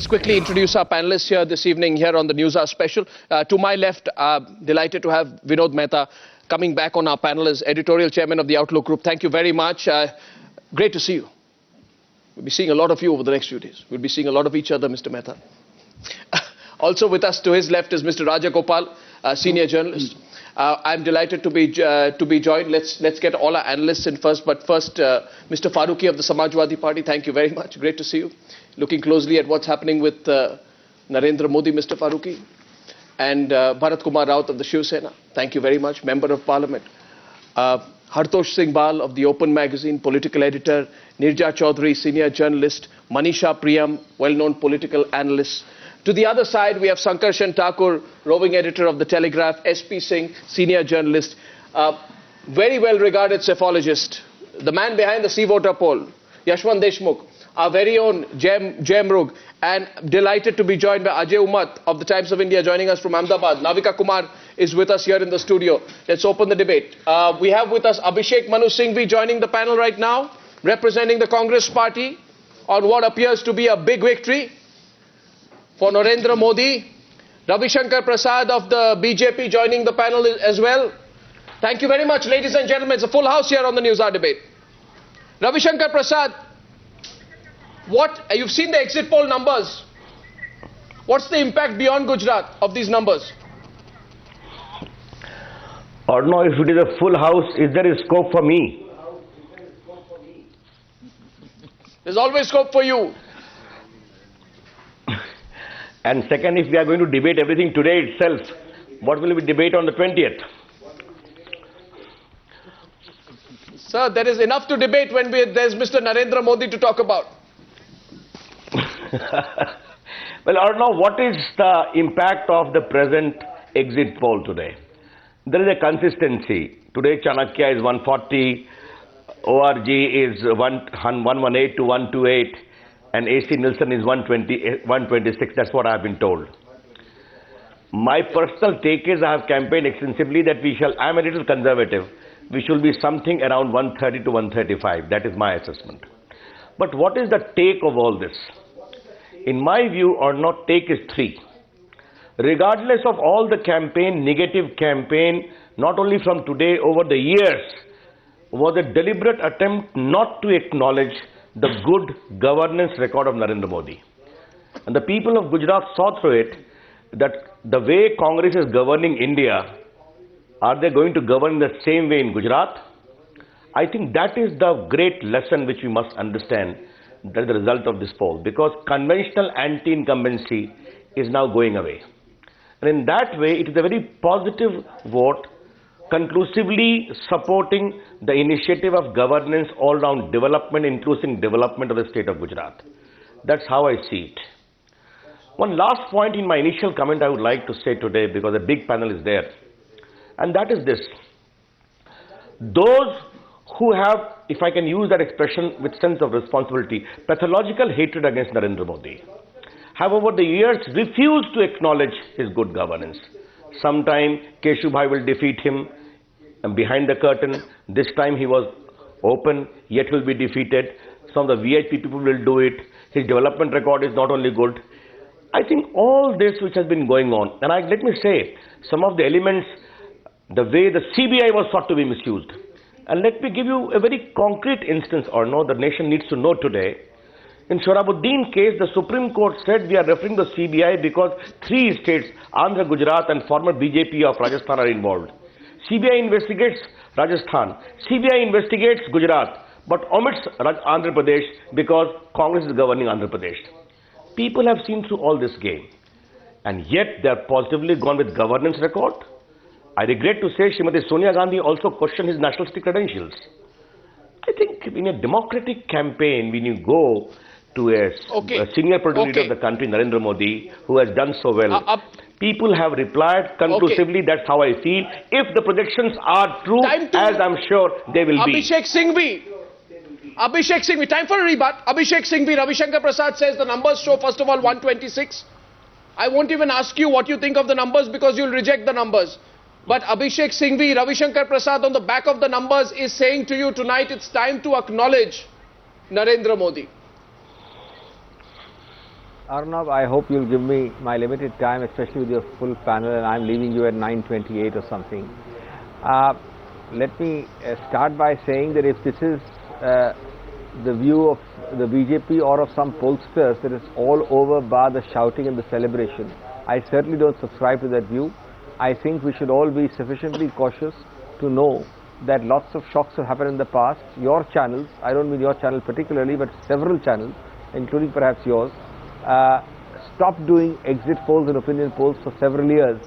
Let's quickly introduce our panelists here this evening here on the Newshour special. To my left, delighted to have Vinod Mehta coming back on our panel as editorial chairman of the Outlook Group. Thank you very much. Great to see you. We'll be seeing a lot of you over the next few days. We'll be seeing a lot of each other, Mr. Mehta. Also with us to his left is Mr. Raja Gopal, senior journalist. I'm delighted to be joined. Let's get all our analysts in first. But first, Mr. Farooqi of the Samajwadi Party, thank you very much. Great to see you. Looking closely at what's happening with Narendra Modi, Mr. Farooqi, and Bharat Kumar Raut of the Shiv Sena. Thank you very much. Member of Parliament. Hartosh Singh Bal of the Open Magazine, political editor. Nirja Chaudhary, senior journalist. Manisha Priyam, well-known political analyst. To the other side, we have Sankarshan Thakur, roving editor of The Telegraph, SP Singh, senior journalist, very well-regarded psephologist, the man behind the Sea Voter poll, Yashwant Deshmukh, our very own Jai Mrug, and delighted to be joined by Ajay Umat of the Times of India, joining us from Ahmedabad. Navika Kumar is with us here in the studio. Let's open the debate. We have with us Abhishek Manu Singhvi joining the panel right now, representing the Congress party on what appears to be a big victory for Narendra Modi. Ravi Shankar Prasad of the BJP joining the panel as well. Thank you very much, ladies and gentlemen. It's a full house here on the Newshour debate. Ravi Shankar Prasad, you've seen the exit poll numbers. What's the impact beyond Gujarat of these numbers? Or no, if it is a full house, is there a scope for me? There's always scope for you. And second, if we are going to debate everything today itself, what will we debate on the 20th? Sir, there is enough to debate when there's Mr. Narendra Modi to talk about. Well, Arnav, what is the impact of the present exit poll today? There is a consistency. Today, Chanakya is 140, ORG is 118 to 128. And AC Nielsen is 126. That's what I have been told. My personal take is I have campaigned extensively that I'm a little conservative. We should be something around 130 to 135. That is my assessment. But what is the take of all this? In my view, or not, take is three. Regardless of all the negative campaign, not only from today, over the years, was a deliberate attempt not to acknowledge the good governance record of Narendra Modi. And the people of Gujarat saw through it that the way Congress is governing India, are they going to govern the same way in Gujarat? I think that is the great lesson which we must understand, that is the result of this poll, because conventional anti-incumbency is now going away. And in that way, it is a very positive vote, conclusively supporting the initiative of governance all-round development, including development of the state of Gujarat. That's how I see it. One last point in my initial comment I would like to say today, because a big panel is there, and that is this. Those who have, if I can use that expression with sense of responsibility, pathological hatred against Narendra Modi, have over the years refused to acknowledge his good governance. Sometime Keshubhai will defeat him and behind the curtain. This time he was open, yet will be defeated. Some of the VIP people will do it. His development record is not only good. I think all this which has been going on, and let me say, some of the elements, the way the CBI was thought to be misused. And let me give you a very concrete instance, or no, the nation needs to know today. In Sohrabuddin case, the Supreme Court said we are referring to CBI because three states, Andhra, Gujarat and former BJP of Rajasthan are involved. CBI investigates Rajasthan, CBI investigates Gujarat, but omits Andhra Pradesh because Congress is governing Andhra Pradesh. People have seen through all this game, and yet they are positively gone with governance record. I regret to say Srimati Sonia Gandhi also questioned his nationalistic credentials. I think in a democratic campaign, when you go to a senior political leader of the country, Narendra Modi, who has done so well, people have replied conclusively, that's how I feel. If the projections are true, as I'm sure they will be. Abhishek Singhvi, time for a rebut. Abhishek Singhvi, Ravi Shankar Prasad says the numbers show, first of all, 126. I won't even ask you what you think of the numbers because you'll reject the numbers. But Abhishek Singhvi, Ravi Shankar Prasad on the back of the numbers is saying to you tonight, it's time to acknowledge Narendra Modi. Arnav, I hope you'll give me my limited time, especially with your full panel, and I'm leaving you at 9:28 or something. Let me start by saying that if this is the view of the BJP or of some pollsters that it's all over bar the shouting and the celebration, I certainly don't subscribe to that view. I think we should all be sufficiently cautious to know that lots of shocks have happened in the past. Your channels, I don't mean your channel particularly, but several channels, including perhaps yours, stopped doing exit polls and opinion polls for several years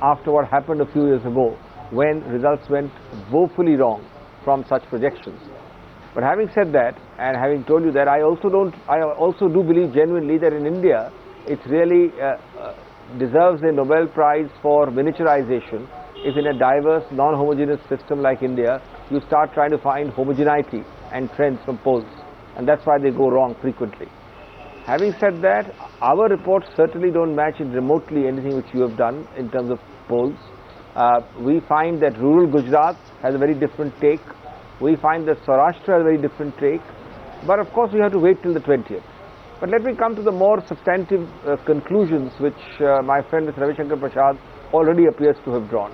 after what happened a few years ago when results went woefully wrong from such projections. But having said that, and having told you that, I also do believe genuinely that in India it really deserves a Nobel Prize for miniaturization if in a diverse, non-homogeneous system like India, you start trying to find homogeneity and trends from polls, and that's why they go wrong frequently. Having said that, our reports certainly don't match in remotely anything which you have done in terms of polls. We find that rural Gujarat has a very different take. We find that Saurashtra has a very different take. But of course we have to wait till the 20th. But let me come to the more substantive conclusions which my friend Mr. Ravi Shankar Prasad already appears to have drawn.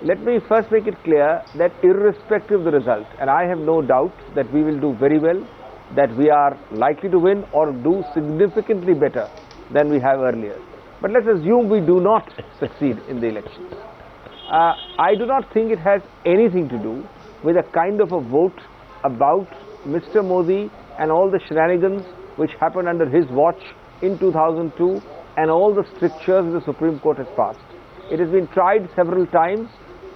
Let me first make it clear that irrespective of the result, and I have no doubt that we will do very well, that we are likely to win or do significantly better than we have earlier. But let's assume we do not succeed in the elections. I do not think it has anything to do with a kind of a vote about Mr. Modi and all the shenanigans which happened under his watch in 2002 and all the strictures the Supreme Court has passed. It has been tried several times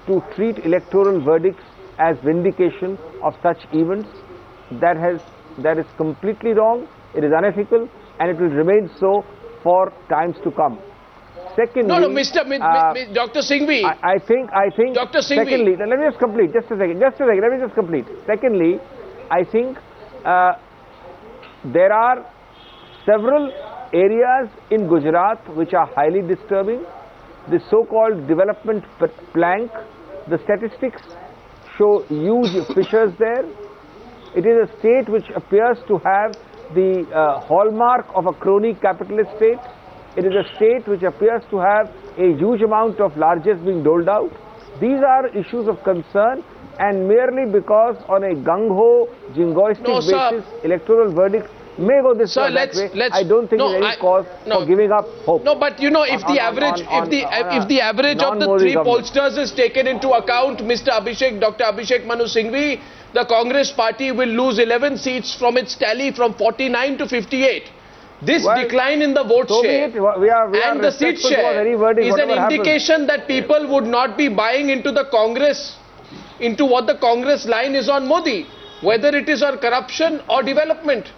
to treat electoral verdicts as vindication of such events. That is completely wrong, it is unethical, and it will remain so for times to come. Secondly, Dr. Singhvi. I think, Dr. Singhvi. Secondly, let me just complete, just a second, let me just complete. Secondly, I think there are several areas in Gujarat which are highly disturbing. The so-called development plank, the statistics show huge fissures there. It is a state which appears to have the hallmark of a crony capitalist state. It is a state which appears to have a huge amount of largesse being doled out. These are issues of concern, and merely because on a gung-ho, jingoistic basis, electoral verdicts may go this way or that way, I don't think there is any cause for giving up hope. No, but you know, if the average of the three pollsters is taken into account, Dr. Abhishek Manu Singhvi, the Congress party will lose 11 seats from its tally from 49 to 58. This decline in the vote share and the seat share is an indication that people would not be buying into the Congress, into what the Congress line is on Modi, whether it is on corruption or development.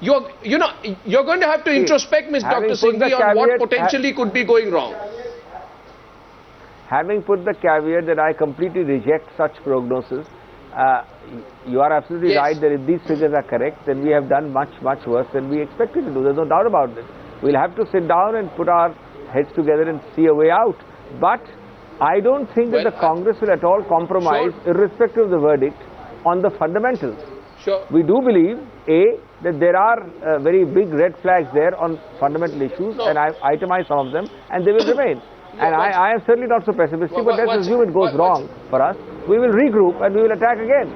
You're going to have to introspect, Dr. Singhvi, on what potentially could be going wrong. Having put the caveat that I completely reject such prognosis, you are absolutely right that if these figures are correct, then we have done much, much worse than we expected to do. There's no doubt about this. We'll have to sit down and put our heads together and see a way out. But I don't think that the Congress will at all compromise, irrespective of the verdict, on the fundamentals. We do believe, A, that there are very big red flags there on fundamental issues, and I've itemized some of them, and they will remain. And I am certainly not so pessimistic, but let's assume it goes wrong for us. We will regroup and we will attack again.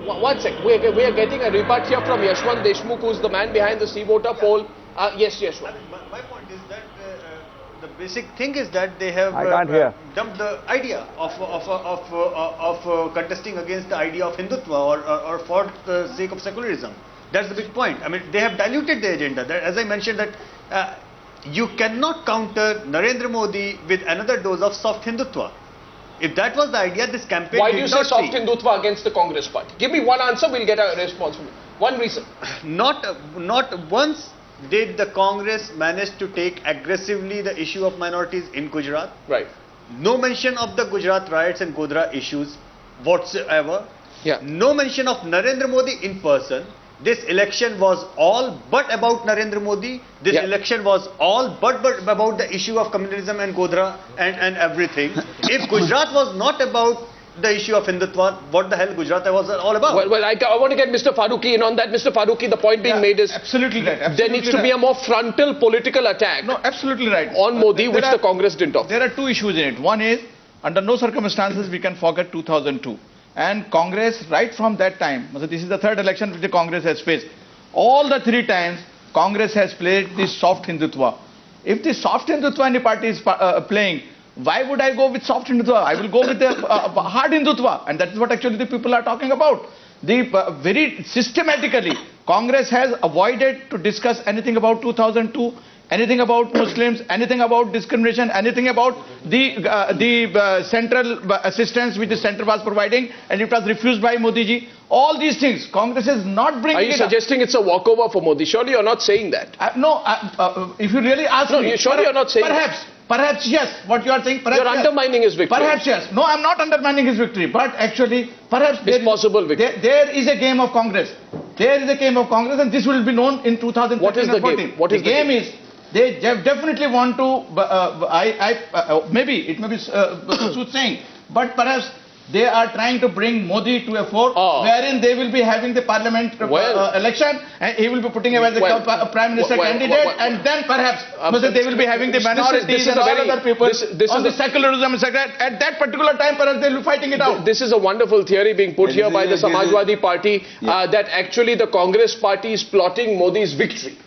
One sec. We are getting a report here from Yashwant Deshmukh, who is the man behind the C-Voter poll. Yes, Yashwant. My point is that the basic thing is that they have dumped the idea of contesting against the idea of Hindutva or for the sake of secularism. That's the big point. I mean, they have diluted the agenda. As I mentioned, that you cannot counter Narendra Modi with another dose of soft Hindutva. If that was the idea, this campaign Why do you say soft Hindutva against the Congress party? Give me one answer, we'll get a response from you. One reason. Not once did the Congress manage to take aggressively the issue of minorities in Gujarat. Right. No mention of the Gujarat riots and Godhra issues whatsoever. No mention of Narendra Modi in person. This election was all but about Narendra Modi. This election was all but about the issue of communalism and Godhra and everything. If Gujarat was not about the issue of Hindutva, what the hell Gujarat was all about. Well, I want to get Mr. Farooqui in on that. Mr. Farooqui, the point being made is absolutely right. Absolutely there needs to be a more frontal political attack No, absolutely right. on Modi, which the Congress didn't offer. There are two issues in it. One is, under no circumstances we can forget 2002. And Congress, right from that time, so this is the third election which the Congress has faced. All the three times, Congress has played this soft Hindutva. If the soft Hindutva any party is playing, why would I go with soft Hindutva? I will go with the hard Hindutva. And that is what actually the people are talking about. Very systematically, Congress has avoided to discuss anything about 2002, anything about Muslims, anything about discrimination, anything about the central assistance which the center was providing, and it was refused by Modi ji. All these things, Congress is not bringing. Are you suggesting it's a walkover for Modi? Surely you're not saying that. No, if you really ask me, surely you're not saying Perhaps yes, what you are saying, perhaps you're undermining his victory. Perhaps yes. No, I'm not undermining his victory, but actually, perhaps it's possible victory. There is a game of Congress. There is a game of Congress, and this will be known in 2013. What is the game? What is the game? Is they definitely want to, maybe it may be soothsaying, but perhaps they are trying to bring Modi to a fore, wherein they will be having the parliament election, and he will be putting away the prime minister candidate, and then perhaps they will be having the minorities and all other people on the secularism. At that particular time, perhaps they will be fighting it out. This is a wonderful theory being put here by the Samajwadi Party, that actually the Congress party is plotting Modi's victory.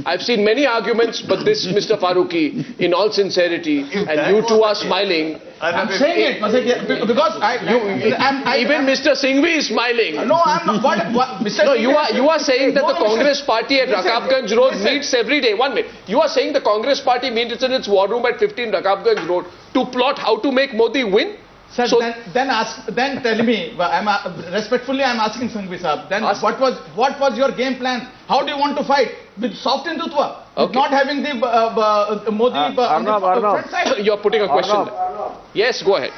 I've seen many arguments, but this, Mr. Farooqui, in all sincerity, and you two are smiling. I'm saying it because even Mr. Singhvi is smiling. No, I'm not. What Mr. No, you are saying that the Congress party at Rakabganj Road meets every day. 1 minute. You are saying the Congress party meets in its war room at 15 Rakabganj Road to plot how to make Modi win? Sir, so then tell me, respectfully I'm asking Singhvi Sahab, then what was your game plan? How do you want to fight? With soft Hindutva? With not having the Modi on the front side? You're putting a question. Yes, go ahead.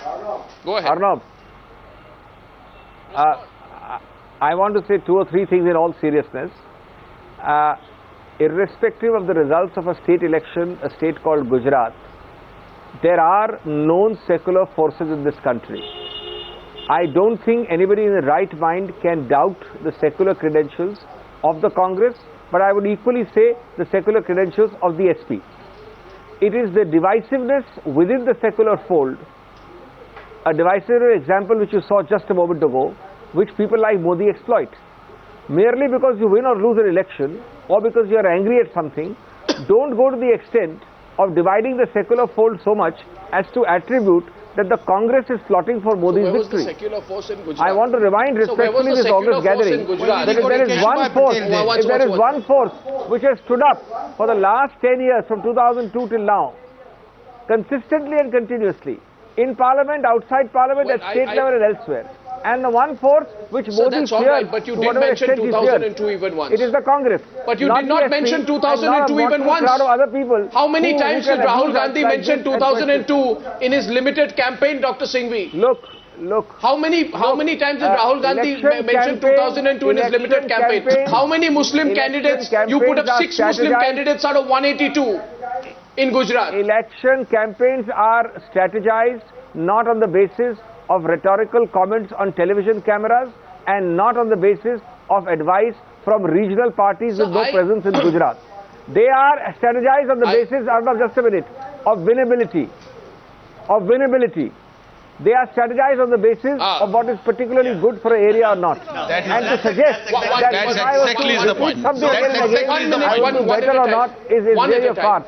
Go ahead. Arnab, I want to say 2 or 3 things in all seriousness. Irrespective of the results of a state election, a state called Gujarat, there are known secular forces in this country. I don't think anybody in the right mind can doubt the secular credentials of the Congress, but I would equally say the secular credentials of the SP. It is the divisiveness within the secular fold, a divisive example which you saw just a moment ago, which people like Modi exploit. Merely because you win or lose an election, or because you are angry at something, don't go to the extent of dividing the secular fold so much as to attribute that the Congress is plotting for Modi's victory. The secular force in Gujarat? I want to remind respectfully this August gathering that if there is one force which has stood up for the last 10 years from 2002 till now, consistently and continuously, in Parliament, outside Parliament, at state level and elsewhere. And the one force which Modi fears, right, but you did mention 2002 even once. It is the Congress. But you did not mention 2002 even once. Crowd of other people. How many times did Rahul Gandhi mention 2002 in his limited campaign, Dr. Singhvi? Look. How many times did Rahul Gandhi mention 2002 in his limited campaign? How many Muslim candidates? You put up 6 Muslim candidates out of 182 in Gujarat. Election campaigns are strategized not on the basis of rhetorical comments on television cameras and not on the basis of advice from regional parties with no presence in Gujarat. They are strategized on the basis, just a minute, of winnability. They are strategized on the basis of what is particularly good for an area or not. And to suggest that exactly is the point. Something against I will do better or not is really a farce.